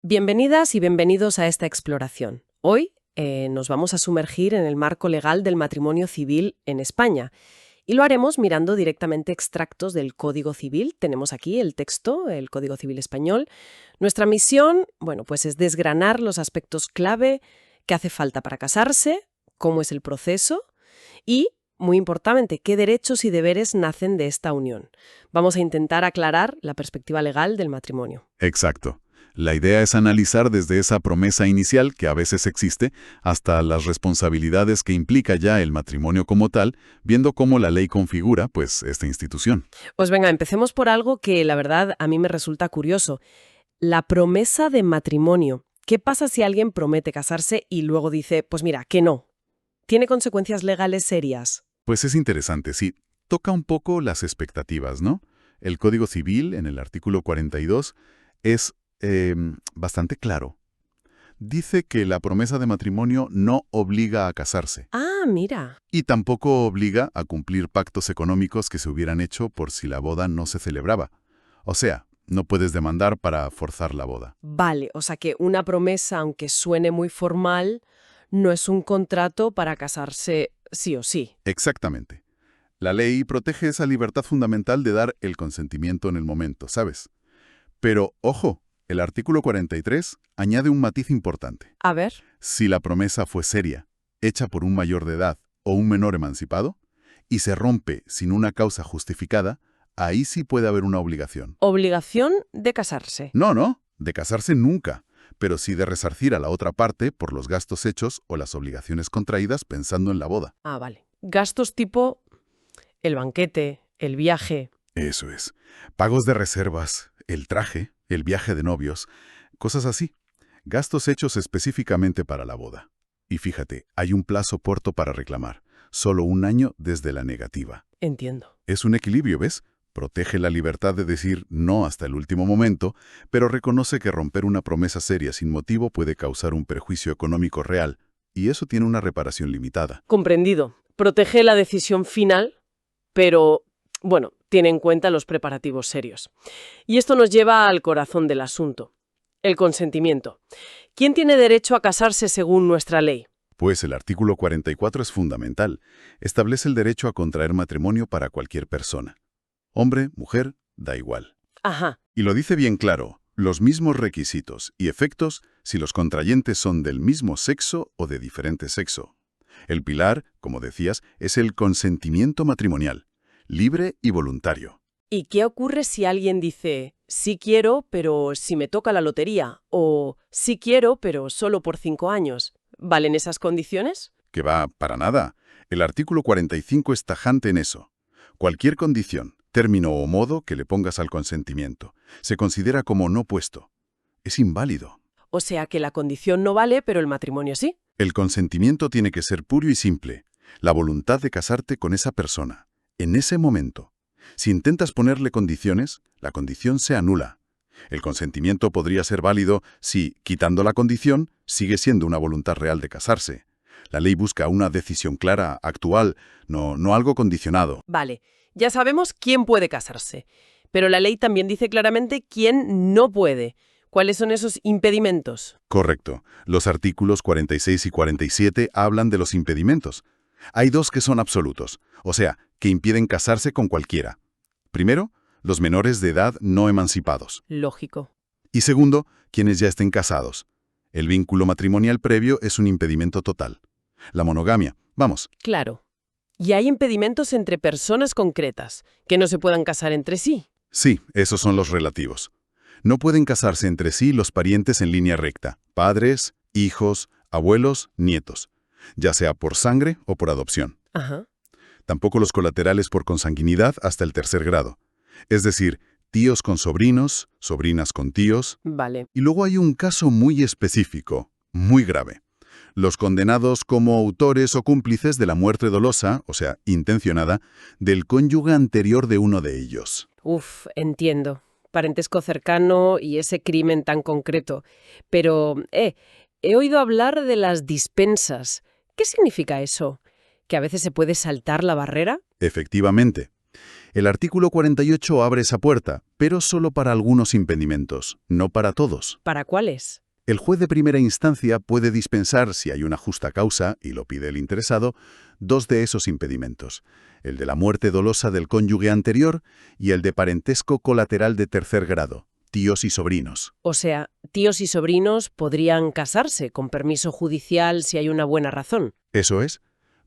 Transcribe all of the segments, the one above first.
Bienvenidas y bienvenidos a esta exploración. Hoy nos vamos a sumergir en el marco legal del matrimonio civil en España y lo haremos mirando directamente extractos del Código Civil. Tenemos aquí el texto, el Código Civil español. Nuestra misión, bueno, pues es desgranar los aspectos clave que hace falta para casarse, cómo es el proceso y, muy importante, qué derechos y deberes nacen de esta unión. Vamos a intentar aclarar la perspectiva legal del matrimonio. Exacto. La idea es analizar desde esa promesa inicial, que a veces existe, hasta las responsabilidades que implica ya el matrimonio como tal, viendo cómo la ley configura, pues, esta institución. Pues venga, empecemos por algo que la verdad a mí me resulta curioso. La promesa de matrimonio. ¿Qué pasa si alguien promete casarse y luego dice, pues mira, que no? ¿Tiene consecuencias legales serias? Pues es interesante, sí. Toca un poco las expectativas, ¿no? El Código Civil, en el artículo 42, es bastante claro. Dice que la promesa de matrimonio no obliga a casarse. Ah, mira. Y tampoco obliga a cumplir pactos económicos que se hubieran hecho por si la boda no se celebraba. O sea, no puedes demandar para forzar la boda. Vale, o sea que una promesa, aunque suene muy formal, no es un contrato para casarse sí o sí. Exactamente. La ley protege esa libertad fundamental de dar el consentimiento en el momento, ¿sabes? Pero, ojo, el artículo 43 añade un matiz importante. A ver. Si la promesa fue seria, hecha por un mayor de edad o un menor emancipado, y se rompe sin una causa justificada, ahí sí puede haber una obligación. Obligación de casarse. No, de casarse nunca, pero sí de resarcir a la otra parte por los gastos hechos o las obligaciones contraídas pensando en la boda. Ah, vale. Gastos tipo el banquete, el viaje. Eso es. Pagos de reservas, el traje, el viaje de novios, cosas así. Gastos hechos específicamente para la boda. Y fíjate, hay un plazo corto para reclamar, solo 1 año desde la negativa. Entiendo. Es un equilibrio, ¿ves? Protege la libertad de decir no hasta el último momento, pero reconoce que romper una promesa seria sin motivo puede causar un perjuicio económico real, y eso tiene una reparación limitada. Comprendido. Protege la decisión final, pero, bueno, tiene en cuenta los preparativos serios. Y esto nos lleva al corazón del asunto, el consentimiento. ¿Quién tiene derecho a casarse según nuestra ley? Pues el artículo 44 es fundamental. Establece el derecho a contraer matrimonio para cualquier persona. Hombre, mujer, da igual. Ajá. Y lo dice bien claro, los mismos requisitos y efectos si los contrayentes son del mismo sexo o de diferente sexo. El pilar, como decías, es el consentimiento matrimonial, libre y voluntario. ¿Y qué ocurre si alguien dice, sí quiero, pero si me toca la lotería? O sí quiero, pero solo por 5 años? ¿Valen esas condiciones? Que va para nada. El artículo 45 es tajante en eso. Cualquier condición, término o modo que le pongas al consentimiento se considera como no puesto. Es inválido. O sea que la condición no vale, pero el matrimonio sí. El consentimiento tiene que ser puro y simple. La voluntad de casarte con esa persona, en ese momento. Si intentas ponerle condiciones, la condición se anula. El consentimiento podría ser válido si, quitando la condición, sigue siendo una voluntad real de casarse. La ley busca una decisión clara, actual, no algo condicionado. Vale, ya sabemos quién puede casarse, pero la ley también dice claramente quién no puede. ¿Cuáles son esos impedimentos? Correcto. Los artículos 46 y 47 hablan de los impedimentos. Hay 2 que son absolutos, o sea, que impiden casarse con cualquiera. Primero, los menores de edad no emancipados. Lógico. Y segundo, quienes ya estén casados. El vínculo matrimonial previo es un impedimento total. La monogamia, vamos. Claro. Y hay impedimentos entre personas concretas, que no se puedan casar entre sí. Sí, esos son los relativos. No pueden casarse entre sí los parientes en línea recta, padres, hijos, abuelos, nietos, ya sea por sangre o por adopción. Ajá. Tampoco los colaterales por consanguinidad hasta el 3er grado. Es decir, tíos con sobrinos, sobrinas con tíos. Vale. Y luego hay un caso muy específico, muy grave. Los condenados como autores o cómplices de la muerte dolosa, o sea, intencionada, del cónyuge anterior de uno de ellos. Uf, entiendo. Parentesco cercano y ese crimen tan concreto. Pero, he oído hablar de las dispensas. ¿Qué significa eso? ¿Que a veces se puede saltar la barrera? Efectivamente. El artículo 48 abre esa puerta, pero solo para algunos impedimentos, no para todos. ¿Para cuáles? El juez de primera instancia puede dispensar, si hay una justa causa, y lo pide el interesado, dos de esos impedimentos: el de la muerte dolosa del cónyuge anterior y el de parentesco colateral de tercer grado, tíos y sobrinos. O sea, tíos y sobrinos podrían casarse con permiso judicial si hay una buena razón. Eso es.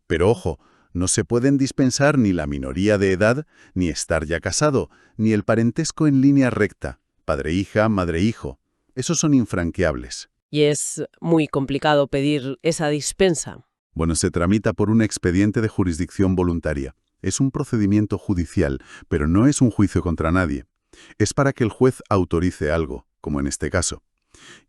Pero ojo, no se pueden dispensar ni la minoría de edad, ni estar ya casado, ni el parentesco en línea recta, padre-hija, madre-hijo. Esos son infranqueables. Y es muy complicado pedir esa dispensa. Bueno, se tramita por un expediente de jurisdicción voluntaria. Es un procedimiento judicial, pero no es un juicio contra nadie. Es para que el juez autorice algo, como en este caso.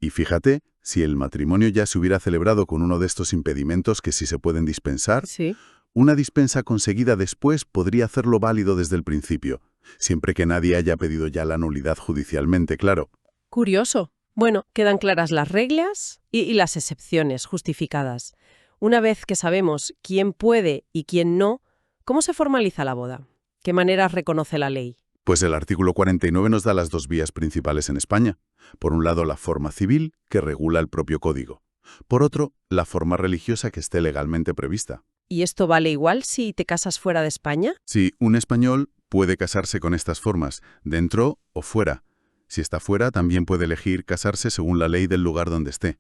Y fíjate, si el matrimonio ya se hubiera celebrado con uno de estos impedimentos que sí se pueden dispensar, Sí. una dispensa conseguida después podría hacerlo válido desde el principio, siempre que nadie haya pedido ya la nulidad judicialmente, claro. Curioso. Bueno, quedan claras las reglas y las excepciones justificadas. Una vez que sabemos quién puede y quién no, ¿cómo se formaliza la boda? ¿Qué maneras reconoce la ley? Pues el artículo 49 nos da las dos vías principales en España. Por un lado, la forma civil, que regula el propio código. Por otro, la forma religiosa que esté legalmente prevista. ¿Y esto vale igual si te casas fuera de España? Sí, un español puede casarse con estas formas, dentro o fuera. Si está fuera, también puede elegir casarse según la ley del lugar donde esté.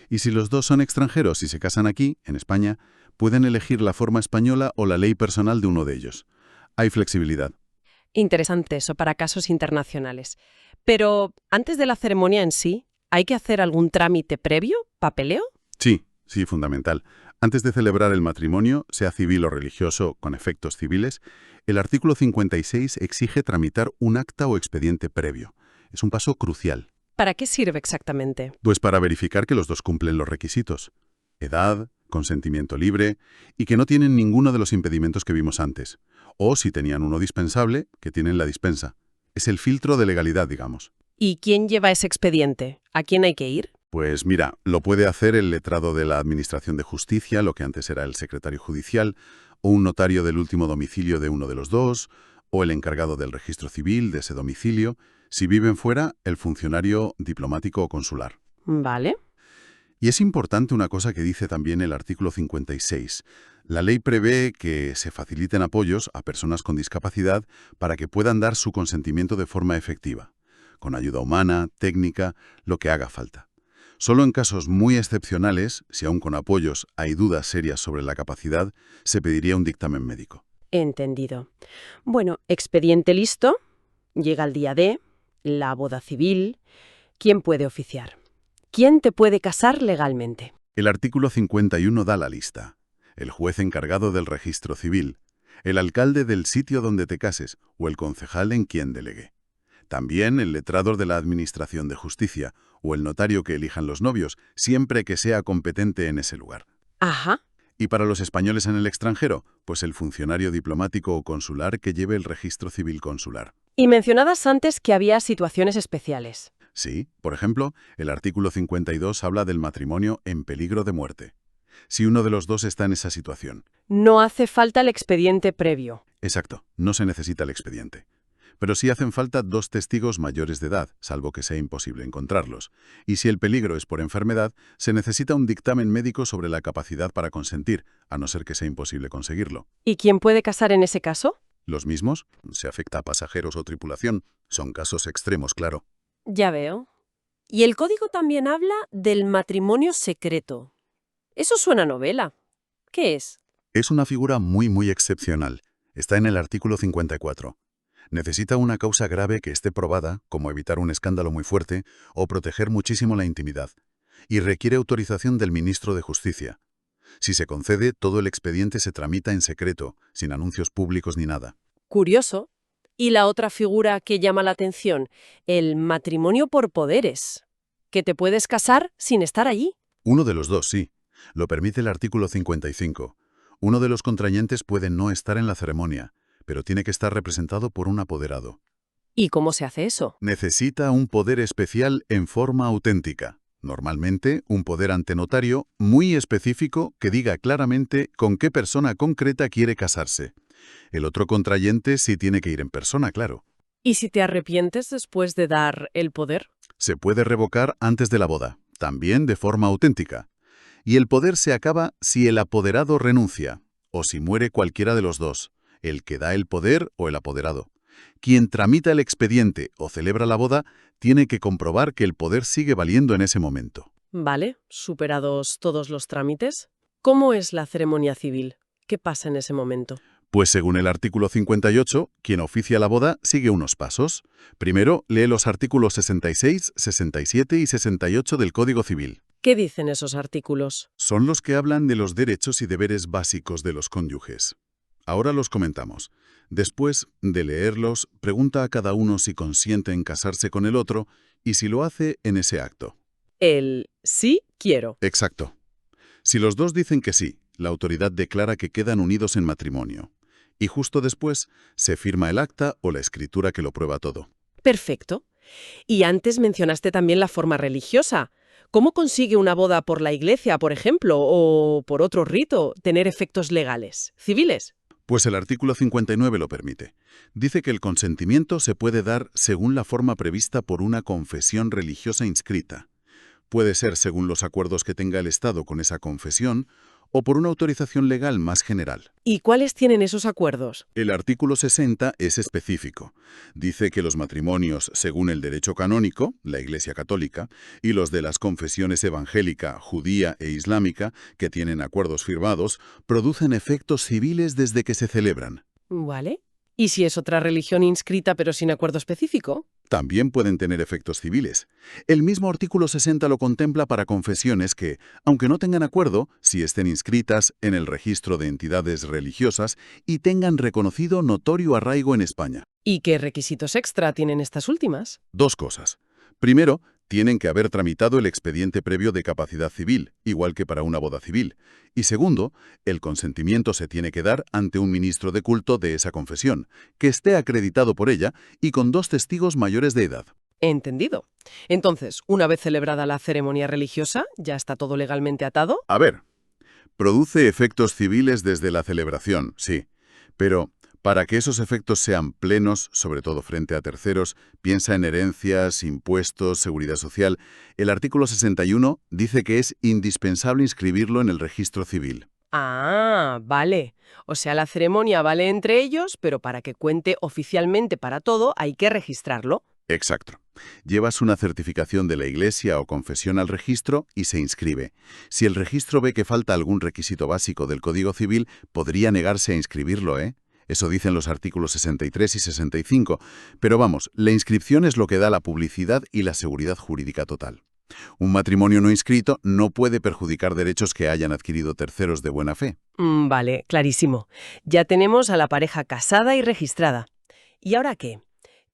Y si los dos son extranjeros y se casan aquí, en España, pueden elegir la forma española o la ley personal de uno de ellos. Hay flexibilidad. Interesante eso para casos internacionales. Pero antes de la ceremonia en sí, ¿hay que hacer algún trámite previo? ¿Papeleo? Sí, fundamental. Antes de celebrar el matrimonio, sea civil o religioso con efectos civiles, el artículo 56 exige tramitar un acta o expediente previo. Es un paso crucial. ¿Para qué sirve exactamente? Pues para verificar que los dos cumplen los requisitos: edad, consentimiento libre y que no tienen ninguno de los impedimentos que vimos antes. O si tenían uno dispensable, que tienen la dispensa. Es el filtro de legalidad, digamos. ¿Y quién lleva ese expediente? ¿A quién hay que ir? Pues mira, lo puede hacer el letrado de la Administración de Justicia, lo que antes era el secretario judicial, o un notario del último domicilio de uno de los dos, o el encargado del registro civil de ese domicilio. Si viven fuera, el funcionario diplomático o consular. Vale. Y es importante una cosa que dice también el artículo 56. La ley prevé que se faciliten apoyos a personas con discapacidad para que puedan dar su consentimiento de forma efectiva, con ayuda humana, técnica, lo que haga falta. Solo en casos muy excepcionales, si aún con apoyos hay dudas serias sobre la capacidad, se pediría un dictamen médico. Entendido. Bueno, expediente listo. Llega el día D, la boda civil. ¿Quién puede oficiar? ¿Quién te puede casar legalmente? El artículo 51 da la lista: el juez encargado del registro civil, el alcalde del sitio donde te cases o el concejal en quien delegue. También el letrado de la Administración de Justicia o el notario que elijan los novios, siempre que sea competente en ese lugar. Ajá. Y para los españoles en el extranjero, pues el funcionario diplomático o consular que lleve el registro civil consular. Y mencionabas antes que había situaciones especiales. Sí, por ejemplo, el artículo 52 habla del matrimonio en peligro de muerte. Si uno de los dos está en esa situación. No hace falta el expediente previo. Exacto, no se necesita el expediente. Pero sí hacen falta dos testigos mayores de edad, salvo que sea imposible encontrarlos. Y si el peligro es por enfermedad, se necesita un dictamen médico sobre la capacidad para consentir, a no ser que sea imposible conseguirlo. ¿Y quién puede casar en ese caso? Los mismos, se afecta a pasajeros o tripulación, son casos extremos, claro. Ya veo. Y el código también habla del matrimonio secreto. Eso suena a novela. ¿Qué es? Es una figura muy excepcional. Está en el artículo 54. Necesita una causa grave que esté probada, como evitar un escándalo muy fuerte o proteger muchísimo la intimidad, y requiere autorización del ministro de Justicia. Si se concede, todo el expediente se tramita en secreto, sin anuncios públicos ni nada. Curioso. Y la otra figura que llama la atención, el matrimonio por poderes, que te puedes casar sin estar allí. Uno de los dos, sí. Lo permite el artículo 55. Uno de los contrayentes puede no estar en la ceremonia, pero tiene que estar representado por un apoderado. ¿Y cómo se hace eso? Necesita un poder especial en forma auténtica. Normalmente, un poder ante notario muy específico que diga claramente con qué persona concreta quiere casarse. El otro contrayente sí tiene que ir en persona, claro. ¿Y si te arrepientes después de dar el poder? Se puede revocar antes de la boda, también de forma auténtica. Y el poder se acaba si el apoderado renuncia, o si muere cualquiera de los dos, el que da el poder o el apoderado. Quien tramita el expediente o celebra la boda tiene que comprobar que el poder sigue valiendo en ese momento. Vale, superados todos los trámites. ¿Cómo es la ceremonia civil? ¿Qué pasa en ese momento? Pues según el artículo 58, quien oficia la boda sigue unos pasos. Primero, lee los artículos 66, 67 y 68 del Código Civil. ¿Qué dicen esos artículos? Son los que hablan de los derechos y deberes básicos de los cónyuges. Ahora los comentamos. Después de leerlos, pregunta a cada uno si consiente en casarse con el otro y si lo hace en ese acto. El sí quiero. Exacto. Si los dos dicen que sí, la autoridad declara que quedan unidos en matrimonio. Y justo después se firma el acta o la escritura que lo prueba todo. Perfecto. Y antes mencionaste también la forma religiosa. ¿Cómo consigue una boda por la iglesia, por ejemplo, o por otro rito, tener efectos legales, civiles? Pues el artículo 59 lo permite. Dice que el consentimiento se puede dar según la forma prevista por una confesión religiosa inscrita. Puede ser según los acuerdos que tenga el Estado con esa confesión o por una autorización legal más general. ¿Y cuáles tienen esos acuerdos? El artículo 60 es específico. Dice que los matrimonios según el derecho canónico, la Iglesia Católica, y los de las confesiones evangélica, judía e islámica, que tienen acuerdos firmados, producen efectos civiles desde que se celebran. ¿Vale? ¿Y si es otra religión inscrita pero sin acuerdo específico? También pueden tener efectos civiles. El mismo artículo 60 lo contempla para confesiones que, aunque no tengan acuerdo, si estén inscritas en el registro de entidades religiosas y tengan reconocido notorio arraigo en España. ¿Y qué requisitos extra tienen estas últimas? Dos cosas. Primero, tienen que haber tramitado el expediente previo de capacidad civil, igual que para una boda civil. Y segundo, el consentimiento se tiene que dar ante un ministro de culto de esa confesión, que esté acreditado por ella y con 2 testigos mayores de edad. Entendido. Entonces, una vez celebrada la ceremonia religiosa, ¿ya está todo legalmente atado? A ver, produce efectos civiles desde la celebración, sí, pero para que esos efectos sean plenos, sobre todo frente a terceros, piensa en herencias, impuestos, seguridad social. El artículo 61 dice que es indispensable inscribirlo en el registro civil. Ah, vale. O sea, la ceremonia vale entre ellos, pero para que cuente oficialmente para todo hay que registrarlo. Exacto. Llevas una certificación de la Iglesia o confesión al registro y se inscribe. Si el registro ve que falta algún requisito básico del Código Civil, podría negarse a inscribirlo, ¿eh? Eso dicen los artículos 63 y 65. Pero vamos, la inscripción es lo que da la publicidad y la seguridad jurídica total. Un matrimonio no inscrito no puede perjudicar derechos que hayan adquirido terceros de buena fe. Vale, clarísimo. Ya tenemos a la pareja casada y registrada. ¿Y ahora qué?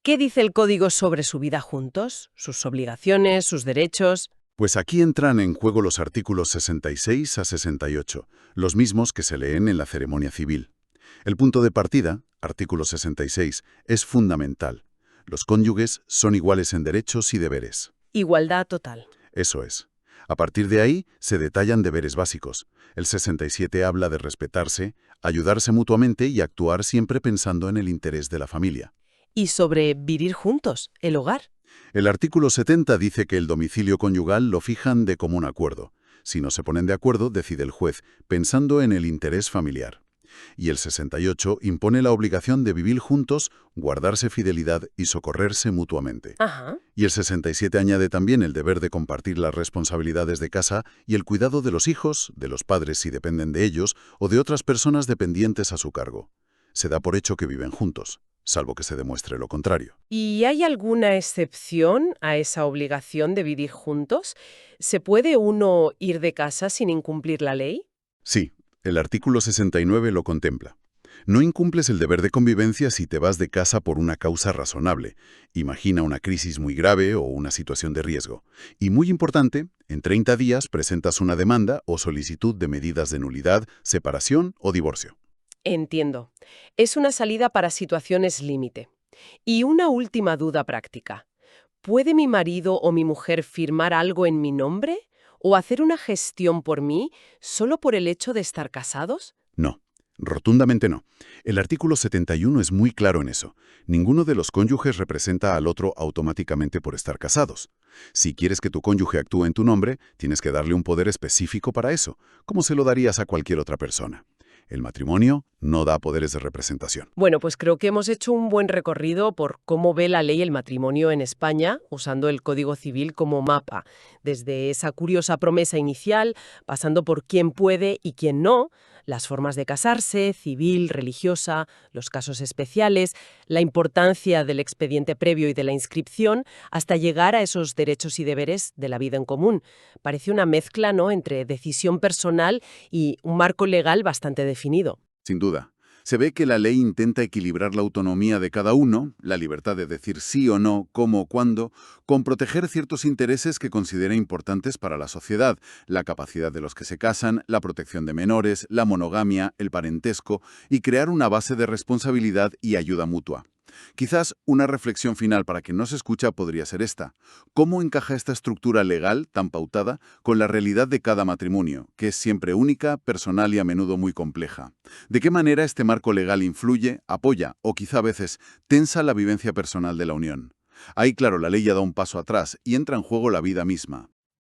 ¿Qué dice el código sobre su vida juntos? ¿Sus obligaciones, sus derechos? Pues aquí entran en juego los artículos 66 a 68, los mismos que se leen en la ceremonia civil. El punto de partida, artículo 66, es fundamental. Los cónyuges son iguales en derechos y deberes. Igualdad total. Eso es. A partir de ahí se detallan deberes básicos. El 67 habla de respetarse, ayudarse mutuamente y actuar siempre pensando en el interés de la familia. Y sobre vivir juntos, el hogar. El artículo 70 dice que el domicilio conyugal lo fijan de común acuerdo. Si no se ponen de acuerdo, decide el juez, pensando en el interés familiar. Y el 68 impone la obligación de vivir juntos, guardarse fidelidad y socorrerse mutuamente. Ajá. Y el 67 añade también el deber de compartir las responsabilidades de casa y el cuidado de los hijos, de los padres si dependen de ellos, o de otras personas dependientes a su cargo. Se da por hecho que viven juntos, salvo que se demuestre lo contrario. ¿Y hay alguna excepción a esa obligación de vivir juntos? ¿Se puede uno ir de casa sin incumplir la ley? Sí, el artículo 69 lo contempla. No incumples el deber de convivencia si te vas de casa por una causa razonable. Imagina una crisis muy grave o una situación de riesgo. Y muy importante, en 30 días presentas una demanda o solicitud de medidas de nulidad, separación o divorcio. Entiendo. Es una salida para situaciones límite. Y una última duda práctica. ¿Puede mi marido o mi mujer firmar algo en mi nombre? ¿O hacer una gestión por mí solo por el hecho de estar casados? No. Rotundamente no. El artículo 71 es muy claro en eso. Ninguno de los cónyuges representa al otro automáticamente por estar casados. Si quieres que tu cónyuge actúe en tu nombre, tienes que darle un poder específico para eso, como se lo darías a cualquier otra persona. El matrimonio no da poderes de representación. Bueno, pues creo que hemos hecho un buen recorrido por cómo ve la ley el matrimonio en España, usando el Código Civil como mapa, desde esa curiosa promesa inicial, pasando por quién puede y quién no, las formas de casarse, civil, religiosa, los casos especiales, la importancia del expediente previo y de la inscripción, hasta llegar a esos derechos y deberes de la vida en común. Parece una mezcla, ¿no?, entre decisión personal y un marco legal bastante definido. Sin duda. Se ve que la ley intenta equilibrar la autonomía de cada uno, la libertad de decir sí o no, cómo o cuándo, con proteger ciertos intereses que considera importantes para la sociedad, la capacidad de los que se casan, la protección de menores, la monogamia, el parentesco, y crear una base de responsabilidad y ayuda mutua. Quizás una reflexión final para quien nos escucha podría ser esta. ¿Cómo encaja esta estructura legal tan pautada con la realidad de cada matrimonio, que es siempre única, personal y a menudo muy compleja? ¿De qué manera este marco legal influye, apoya o quizá a veces tensa la vivencia personal de la unión? Ahí, claro, la ley ya da un paso atrás y entra en juego la vida misma.